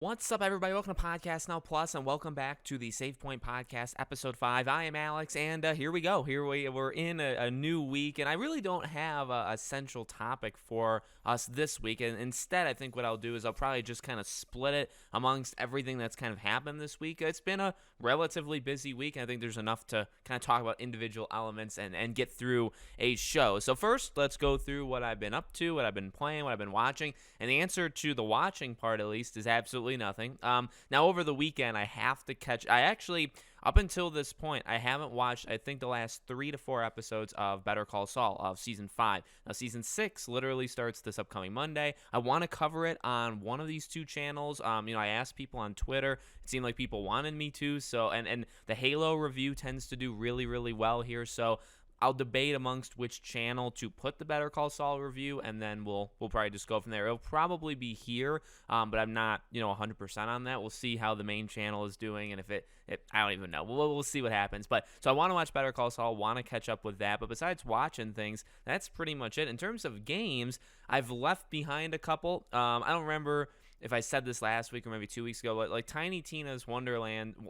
What's up, everybody? Welcome to Podcast Now Plus, and welcome back to the Save Point Podcast, Ep.5. I am Alex, and here we go. We're in a new week, and I really don't have a central topic for us this week. And instead, I think what I'll do is I'll probably just kind of split it amongst everything that's kind of happened this week. It's been a relatively busy week, and I think there's enough to kind of talk about individual elements and get through a show. So first, let's go through what I've been up to, what I've been playing, what I've been watching. And the answer to the watching part, at least, is absolutely nothing. Now, over the weekend, I have to catch. Up until this point, I haven't watched, I think, the last 3 to 4 episodes of Better Call Saul of season 5. Now, season 6 literally starts this upcoming Monday. I want to cover it on one of these two channels. I asked people on Twitter. It seemed like people wanted me to. So, and the Halo review tends to do really, really well here. So, I'll debate amongst which channel to put the Better Call Saul review, and then we'll probably just go from there. It'll probably be here, but I'm not 100% on that. We'll see how the main channel is doing, and if it I don't even know. We'll see what happens. But so I want to watch Better Call Saul, want to catch up with that. But besides watching things, that's pretty much it. In terms of games, I've left behind a couple. I don't remember if I said this last week or maybe 2 weeks ago, but like Tiny Tina's Wonderlands,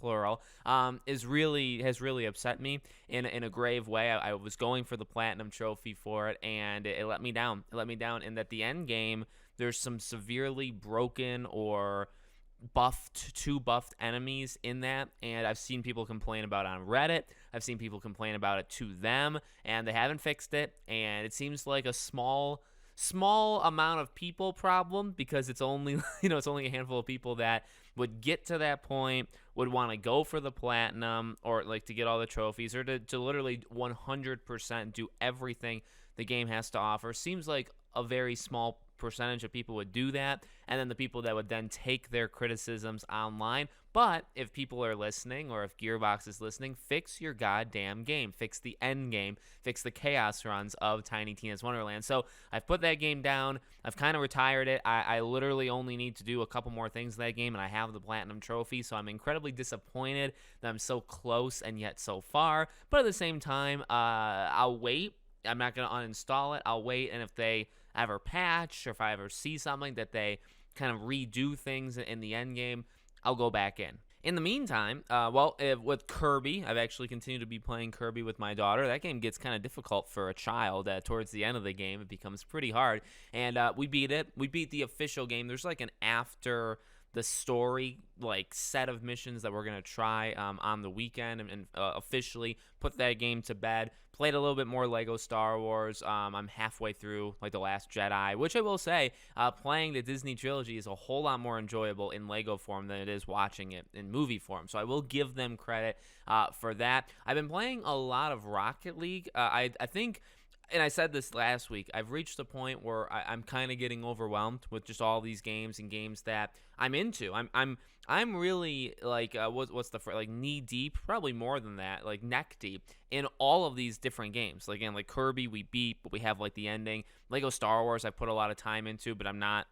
plural, has really upset me in a grave way. I was going for the platinum trophy for it, and it let me down. It let me down in that the end game, there's some severely broken or buffed enemies in that, and I've seen people complain about it on Reddit. I've seen people complain about it to them, and they haven't fixed it, and it seems like a small amount of people problem, because it's only it's only a handful of people that would get to that point, would want to go for the platinum, or like to get all the trophies, or to literally 100% do everything the game has to offer. Seems like a very small percentage of people would do that, and then the people that would then take their criticisms online. But if people are listening, or if Gearbox is listening, fix your goddamn game. Fix the end game. Fix the chaos runs of Tiny Tina's Wonderland. So I've put that game down. I've kind of retired it. I literally only need to do a couple more things in that game, and I have the platinum trophy. So I'm incredibly disappointed that I'm so close and yet so far. But at the same time, I'll wait. I'm not going to uninstall it. I'll wait, and if they ever patch, or if I ever see something that they kind of redo things in the end game, I'll go back in. In the meantime, with Kirby, I've actually continued to be playing Kirby with my daughter. That game gets kind of difficult for a child. Towards the end of the game, it becomes pretty hard, and we beat it. We beat the official game. There's like an after the story set of missions that we're going to try on the weekend, and officially put that game to bed. Played a little bit more Lego Star Wars. I'm halfway through The Last Jedi, which I will say, playing the Disney trilogy is a whole lot more enjoyable in Lego form than it is watching it in movie form. So I will give them credit for that. I've been playing a lot of Rocket League. I think, and I said this last week, I've reached a point where I'm kind of getting overwhelmed with just all these games and games that I'm into. I'm really what's the phrase, knee deep, probably more than that, neck deep in all of these different games. Again, Kirby we beat, but we have the ending. Lego Star Wars I put a lot of time into, but I'm not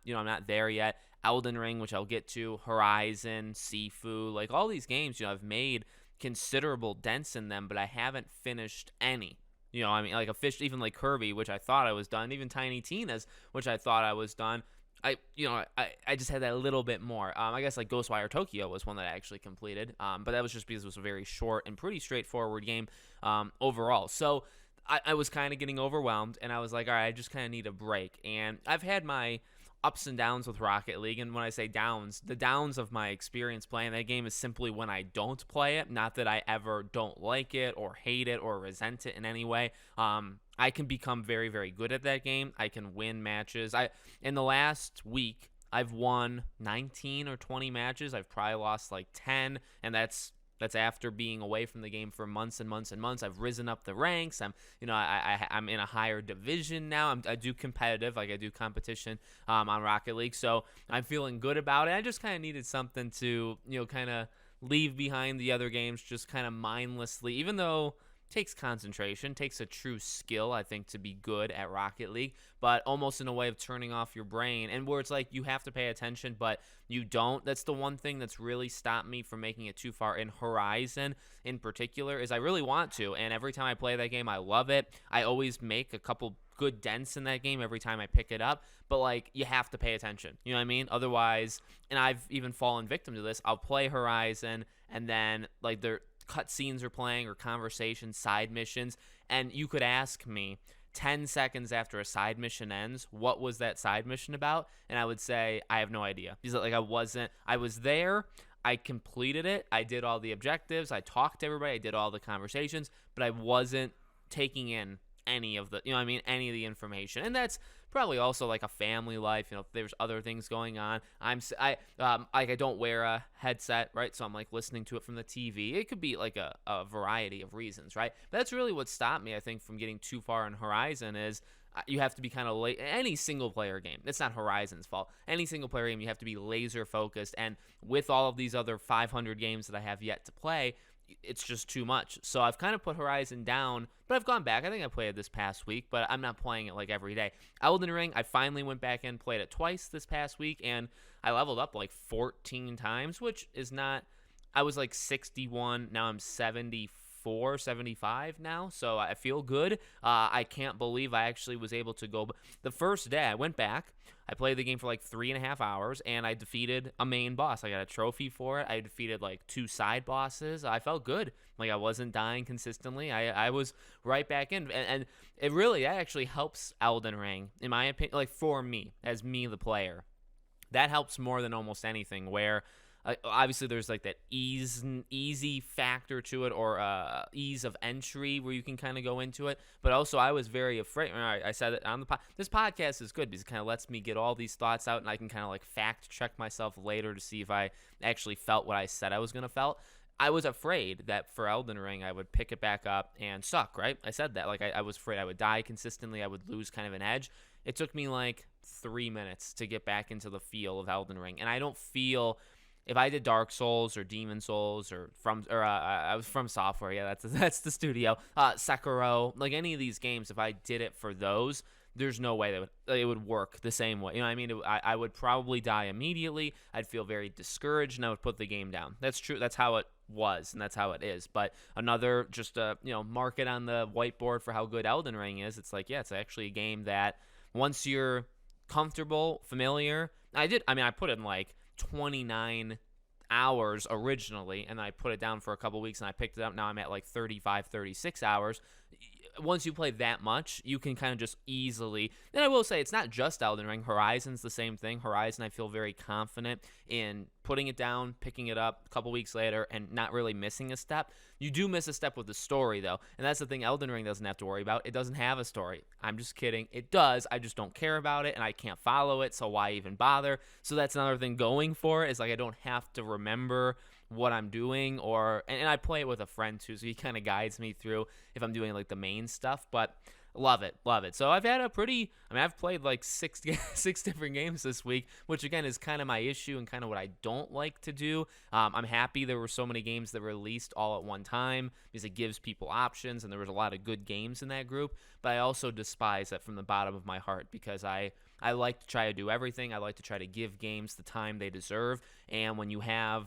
there yet. Elden Ring, which I'll get to, Horizon, Sifu, all these games, I've made considerable dents in them, but I haven't finished any. A fish, even Kirby, which I thought I was done, even Tiny Tina's, which I thought I was done. I just had that a little bit more. I guess Ghostwire Tokyo was one that I actually completed, but that was just because it was a very short and pretty straightforward game overall. So I was kind of getting overwhelmed, and I was like, all right, I just kind of need a break. And I've had my ups and downs with Rocket League, and when I say downs, the downs of my experience playing that game is simply when I don't play it. Not that I ever don't like it or hate it or resent it in any way. I can become very, very good at that game. I can win matches. In the last week, I've won 19 or 20 matches. I've probably lost 10, and that's after being away from the game for months and months and months. I've risen up the ranks. I'm in a higher division now. I do competitive, I do competition on Rocket League, so I'm feeling good about it. I just kind of needed something to kind of leave behind the other games, just kind of mindlessly, even though takes concentration, takes a true skill, I think, to be good at Rocket League, but almost in a way of turning off your brain, and where it's like you have to pay attention, but you don't. That's the one thing that's really stopped me from making it too far in Horizon in particular, is I really want to, and every time I play that game, I love it. I always make a couple good dents in that game every time I pick it up, but like you have to pay attention, you know what I mean? Otherwise, and I've even fallen victim to this, I'll play Horizon and then like their cutscenes are playing or conversations, side missions, and you could ask me 10 seconds after a side mission ends, what was that side mission about? And I would say, I have no idea. Because like I was there, I completed it, I did all the objectives, I talked to everybody, I did all the conversations, but I wasn't taking in any of the, you know what I mean, any of the information. And that's probably also like a family life, you know, if there's other things going on. I don't wear a headset, right? So I'm like listening to it from the TV. It could be like a variety of reasons, right? But that's really what stopped me, I think, from getting too far in Horizon is you have to be kind of late. Any single player game, it's not Horizon's fault. Any single player game, you have to be laser focused. And with all of these other 500 games that I have yet to play, it's just too much. So I've kind of put Horizon down, but I've gone back. I think I played it this past week, but I'm not playing it like every day. Elden Ring, I finally went back and played it twice this past week, and I leveled up like 14 times, which is not, I was like 61, now I'm 74, 75 now, so I feel good. I can't believe I actually was able to go. The first day I went back, I played the game for like 3.5 hours, and I defeated a main boss. I got a trophy for it. I defeated like 2 side bosses. I felt good. Like I wasn't dying consistently. I was right back in, and it really, that actually helps Elden Ring, in my opinion, like for me, as me the player. That helps more than almost anything, where obviously there's like that easy factor to it, or ease of entry where you can kind of go into it. But also I was very afraid. I said it on the this podcast is good because it kind of lets me get all these thoughts out, and I can kind of like fact check myself later to see if I actually felt what I said I was going to felt. I was afraid that for Elden Ring, I would pick it back up and suck, right? I said that. Like, I was afraid I would die consistently. I would lose kind of an edge. It took me like 3 minutes to get back into the feel of Elden Ring. And I don't feel, if I did Dark Souls or Demon Souls I was From Software, yeah, that's the studio, Sekiro, like any of these games, if I did it for those, there's no way that it would work the same way. You know what I mean? I would probably die immediately. I'd feel very discouraged, and I would put the game down. That's true. That's how it was, and that's how it is. But another, just mark it on the whiteboard for how good Elden Ring is. It's like, yeah, it's actually a game that once you're comfortable, familiar. I put in like 29 hours originally, and then I put it down for a couple weeks, and I picked it up. Now I'm at like 35, 36 hours. Once you play that much, you can kind of just easily. And I will say, it's not just Elden Ring. Horizon's the same thing. Horizon, I feel very confident in putting it down, picking it up a couple weeks later, and not really missing a step. You do miss a step with the story, though, and that's the thing Elden Ring doesn't have to worry about. It doesn't have a story. I'm just kidding. It does. I just don't care about it, and I can't follow it, so why even bother? So that's another thing going for it, is like I don't have to remember what I'm doing, and I play it with a friend too, so he kind of guides me through if I'm doing like the main stuff. But love it. So I've had I've played like six different games this week, which again is kind of my issue and kind of what I don't like to do. I'm happy there were so many games that were released all at one time, because it gives people options, and there was a lot of good games in that group. But I also despise that from the bottom of my heart, because I like to try to do everything. I like to try to give games the time they deserve, and when you have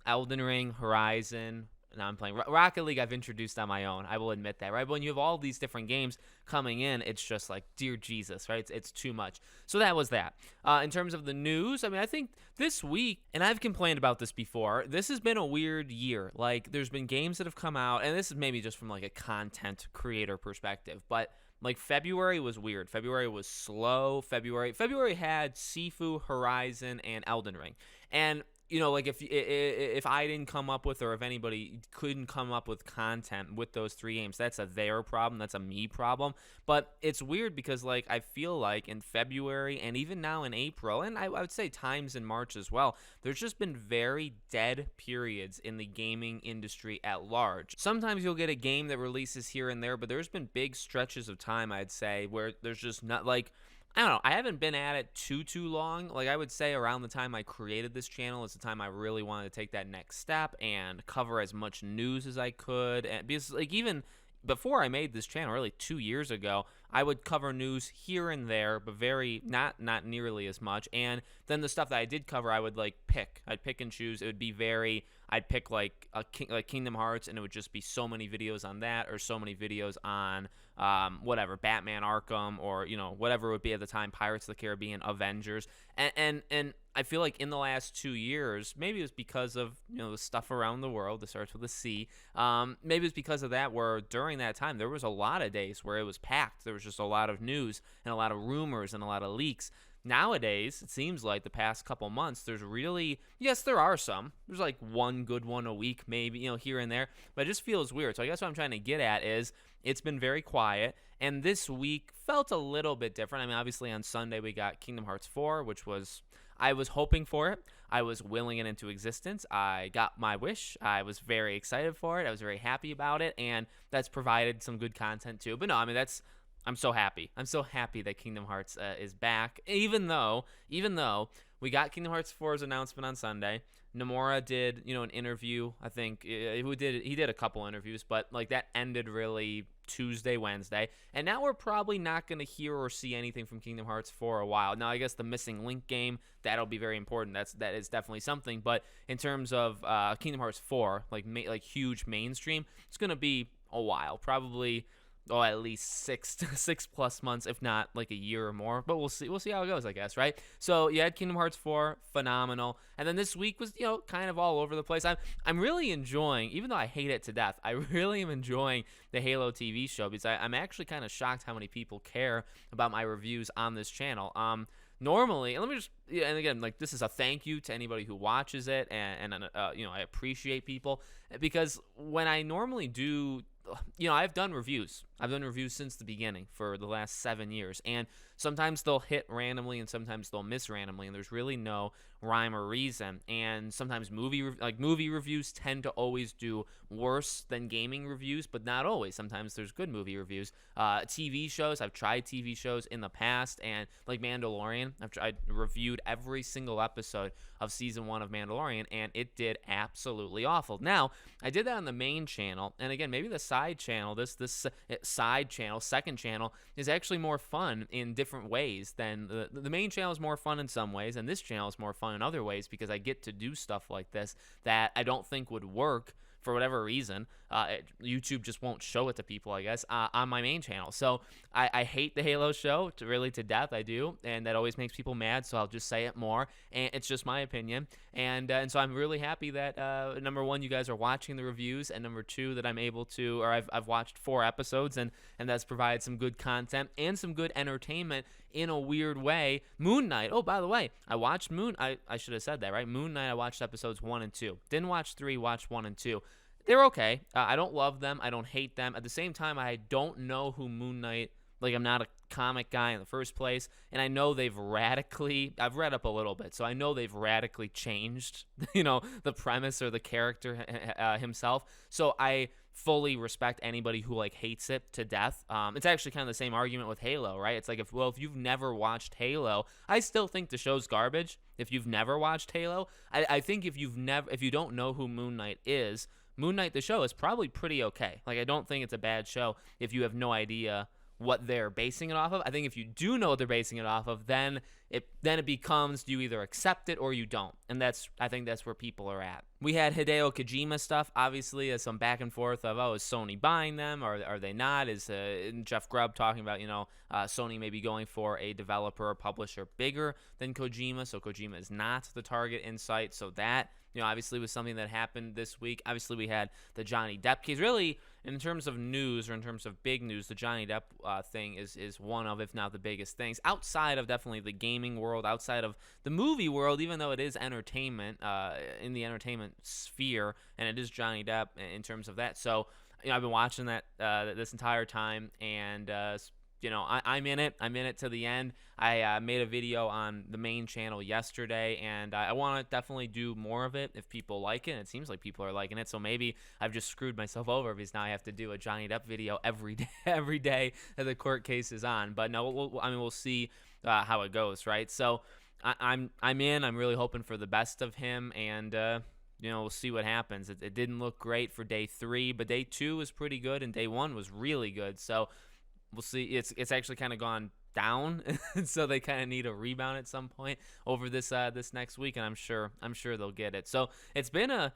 Elden Ring, Horizon, now I'm playing Rocket League, I've introduced on my own. I will admit that, right? But when you have all these different games coming in, it's just like, dear Jesus, right? It's too much. So that was that. In terms of the news, I think this week, and I've complained about this before, this has been a weird year. Like, there's been games that have come out, and this is maybe just from like a content creator perspective, but like February was weird. February was slow. February had Sifu, Horizon, and Elden Ring. And like if I didn't come up with, or if anybody couldn't come up with content with those 3 games, that's a their problem. That's a me problem. But it's weird because like I feel like in February and even now in April, and I would say times in March as well, there's just been very dead periods in the gaming industry at large. Sometimes you'll get a game that releases here and there, but there's been big stretches of time, I'd say, where there's just not like, I don't know. I haven't been at it too long. Like I would say around the time I created this channel is the time I really wanted to take that next step and cover as much news as I could. And because like even before I made this channel, really 2 years ago, I would cover news here and there, but very not nearly as much. And then the stuff that I did cover, I would like pick. I'd pick and choose. It would be very. I'd pick like like Kingdom Hearts, and it would just be so many videos on that, or so many videos on whatever, Batman Arkham, or whatever it would be at the time, Pirates of the Caribbean, Avengers, and I feel like in the last 2 years, maybe it was because of the stuff around the world that starts with a C. Maybe it's because of that, where during that time there was a lot of days where it was packed. There was just a lot of news and a lot of rumors and a lot of leaks. Nowadays, it seems like the past couple months, there's really, yes, there are some. There's like one good one a week, maybe, here and there, but it just feels weird. So I guess what I'm trying to get at is it's been very quiet, and this week felt a little bit different. I mean, obviously on Sunday we got Kingdom Hearts 4, which was, I was hoping for it. I was willing it into existence. I got my wish. I was very excited for it. I was very happy about it, and that's provided some good content too. But no, I mean, I'm so happy. I'm so happy that Kingdom Hearts is back. Even though we got Kingdom Hearts 4's announcement on Sunday, Nomura did an interview. I think he did a couple interviews, but like that ended really Tuesday, Wednesday, and now we're probably not going to hear or see anything from Kingdom Hearts for a while. Now I guess the missing link game, that'll be very important. That is definitely something. But in terms of Kingdom Hearts 4, like huge mainstream, it's going to be a while, probably. Oh, at least 6+ months, if not like a year or more. But we'll see how it goes, I guess, right? So you had Kingdom Hearts 4, phenomenal. And then this week was, kind of all over the place. I'm really enjoying, even though I hate it to death, I really am enjoying the Halo TV show, because I'm actually kind of shocked how many people care about my reviews on this channel. Normally, and let me just, and again, like, this is a thank you to anybody who watches it, and I appreciate people, because when I normally do, I've done reviews. I've done reviews since the beginning for the last 7 years, and sometimes they'll hit randomly and sometimes they'll miss randomly, and there's really no rhyme or reason. And sometimes movie reviews tend to always do worse than gaming reviews, but not always. Sometimes there's good movie reviews. TV shows, I've tried TV shows in the past, and like Mandalorian, I reviewed every single episode of season 1 of Mandalorian, and it did absolutely awful. Now, I did that on the main channel, and again, maybe the side channel, this side channel, second channel, is actually more fun in different ways than the main channel is more fun in some ways, and this channel is more fun in other ways, because I get to do stuff like this that I don't think would work for whatever reason. YouTube just won't show it to people, I guess, on my main channel. So I hate the Halo show to death. I do, and that always makes people mad, so I'll just say it more, and it's just my opinion. And so I'm really happy that number one, you guys are watching the reviews, and number two, that I'm able to, or I've watched 4 episodes, and that's provided some good content and some good entertainment in a weird way. Moon Knight, oh, by the way, I watched I should have said that, right? Moon Knight, I watched episodes 1 and 2. Didn't watch 3, watched 1 and 2. They're okay. I don't love them. I don't hate them. At the same time, I don't know who Moon Knight, like, I'm not a comic guy in the first place, and I know I've read up a little bit, so I know they've radically changed, the premise or the character himself. So I fully respect anybody who like hates it to death. It's actually kind of the same argument with Halo, right? It's like, if you've never watched Halo, I still think the show's garbage. If you've never watched Halo, I think if you don't know who Moon Knight is, Moon Knight the show is probably pretty okay. Like, I don't think it's a bad show if you have no idea what they're basing it off of. I think if you do know what they're basing it off of, then it becomes, you either accept it or you don't. And I think that's where people are at. We had Hideo Kojima stuff, obviously, as some back and forth of, is Sony buying them, or are they not? Is Jeff Grubb talking about, Sony maybe going for a developer or publisher bigger than Kojima, so Kojima is not the target in sight. So that, obviously was something that happened this week. Obviously, we had the Johnny Depp case. Really, in terms of news, or in terms of big news, the Johnny Depp thing is one of, if not the biggest things, outside of definitely the gaming world, outside of the movie world, even though it is entertainment, in the entertainment sphere, and it is Johnny Depp in terms of that. So, I've been watching that this entire time, and I'm in it. I'm in it to the end. I made a video on the main channel yesterday, and I want to definitely do more of it if people like it. And it seems like people are liking it, so maybe I've just screwed myself over, because now I have to do a Johnny Depp video every day that the court case is on. But no, we'll see how it goes, right? So I'm in. I'm really hoping for the best of him, and we'll see what happens. It didn't look great for day 3, but day 2 was pretty good, and day 1 was really good. So we'll see. It's actually kind of gone down, so they kind of need a rebound at some point over this next week, and I'm sure they'll get it. So it's been a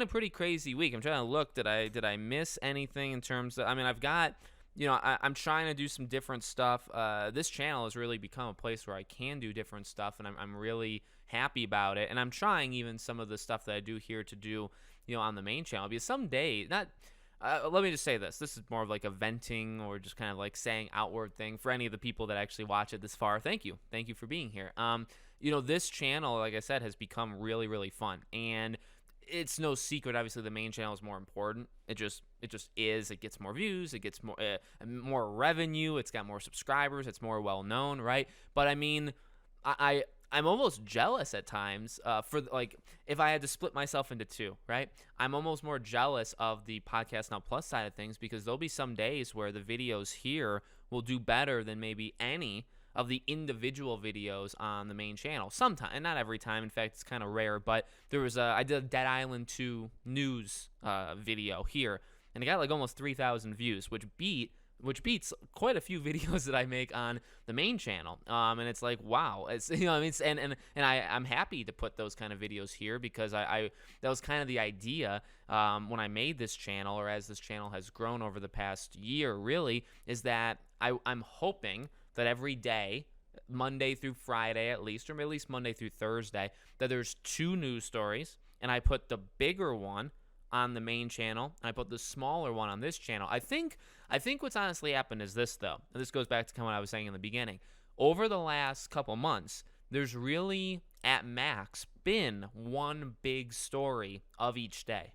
pretty crazy week. I'm trying to look. Did I miss anything in terms of? I mean, I've got. I'm trying to do some different stuff. This channel has really become a place where I can do different stuff, and I'm really happy about it. And I'm trying even some of the stuff that I do here to do, on the main channel. Because someday, not. Let me just say this. This is more of like a venting or just kind of like saying outward thing for any of the people that actually watch it this far. Thank you. Thank you for being here. This channel, like I said, has become really, really fun. And it's no secret, obviously, the main channel is more important. It just is. It gets more views. It gets more revenue. It's got more subscribers. It's more well known, right? But I mean, I'm almost jealous at times for like if I had to split myself into two, right? I'm almost more jealous of the Podcast Now Plus side of things because there'll be some days where the videos here will do better than maybe any of the individual videos on the main channel. Sometimes, and not every time. In fact, it's kind of rare. But I did a Dead Island 2 news video here, and it got like almost 3,000 views, which beats quite a few videos that I make on the main channel. And it's like, wow, it's I'm happy to put those kind of videos here because I that was kind of the idea when I made this channel, or as this channel has grown over the past year, really, is that I'm hoping that every day, Monday through Friday at least, or at least Monday through Thursday, that there's 2 news stories, and I put the bigger one on the main channel, and I put the smaller one on this channel. I think what's honestly happened is this, though. And this goes back to what I was saying in the beginning. Over the last couple months, there's really, at max, been one big story of each day.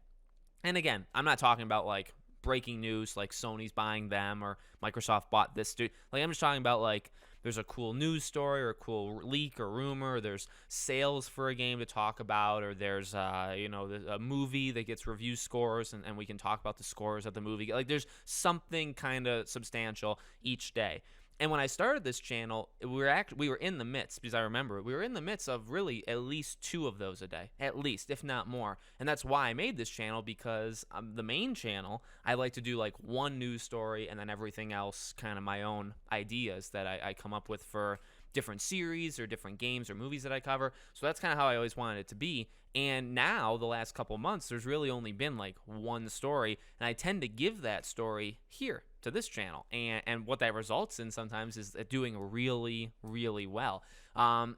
And again, I'm not talking about like breaking news like Sony's buying them or Microsoft bought this dude. Like, I'm just talking about like there's a cool news story or a cool leak or rumor, or there's sales for a game to talk about, or there's a movie that gets review scores and we can talk about the scores of the movie. Like, there's something kind of substantial each day. And when I started this channel, we were in the midst, because I remember we were in the midst of really at least 2 of those a day, at least, if not more. And that's why I made this channel, because the main channel, I like to do like one news story and then everything else kind of my own ideas that I come up with for different series or different games or movies that I cover. So that's kind of how I always wanted it to be. And now, the last couple months, there's really only been like one story, and I tend to give that story here to this channel. And what that results in sometimes is doing really, really well. And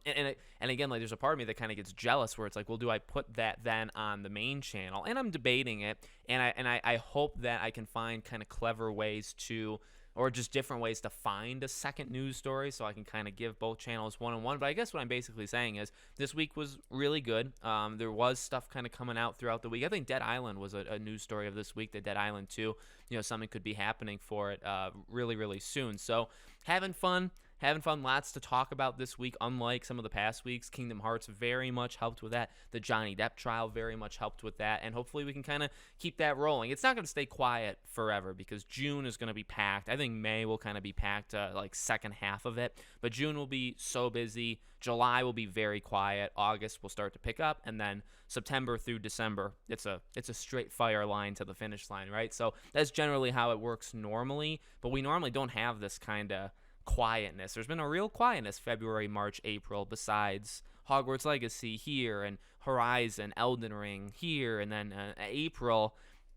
again, like, there's a part of me that kind of gets jealous where it's like, well, do I put that then on the main channel? And I'm debating it, and I hope that I can find kind of clever ways to, or just different ways to find a second news story so I can kind of give both channels one-on-one. But I guess what I'm basically saying is this week was really good. There was stuff kind of coming out throughout the week. I think Dead Island was a news story of this week, the Dead Island 2. Something could be happening for it really, really soon. So having fun, lots to talk about this week. Unlike some of the past weeks, Kingdom Hearts very much helped with that. The Johnny Depp trial very much helped with that, and hopefully we can kind of keep that rolling. It's not going to stay quiet forever because June is going to be packed. I think May will kind of be packed, like second half of it, but June will be so busy. July will be very quiet. August will start to pick up, and then September through December, it's a straight fire line to the finish line, right? So that's generally how it works normally, but we normally don't have this kind of quietness. There's been a real quietness February, March, April, besides Hogwarts Legacy here and Horizon, Elden Ring here, and then April,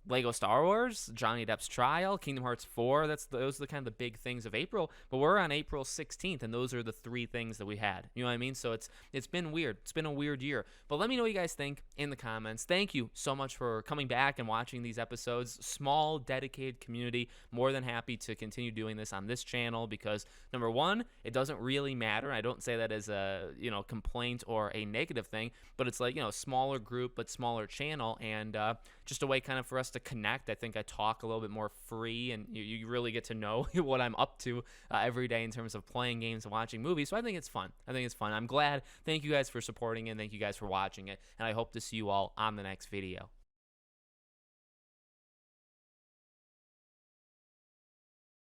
Lego Star Wars, Johnny Depp's trial, Kingdom Hearts 4. Those are the kind of the big things of April. But we're on April 16th, and those are the 3 things that we had. You know what I mean? So it's been weird. It's been a weird year. But let me know what you guys think in the comments. Thank you so much for coming back and watching these episodes. Small, dedicated community. More than happy to continue doing this on this channel because, number one, it doesn't really matter. I don't say that as a complaint or a negative thing, but it's like smaller group but smaller channel, and just a way kind of for us to connect. I think I talk a little bit more free, and you really get to know what I'm up to every day in terms of playing games and watching movies. So I think it's fun. I'm glad. Thank you guys for supporting it, and thank you guys for watching it, and I hope to see you all on the next video.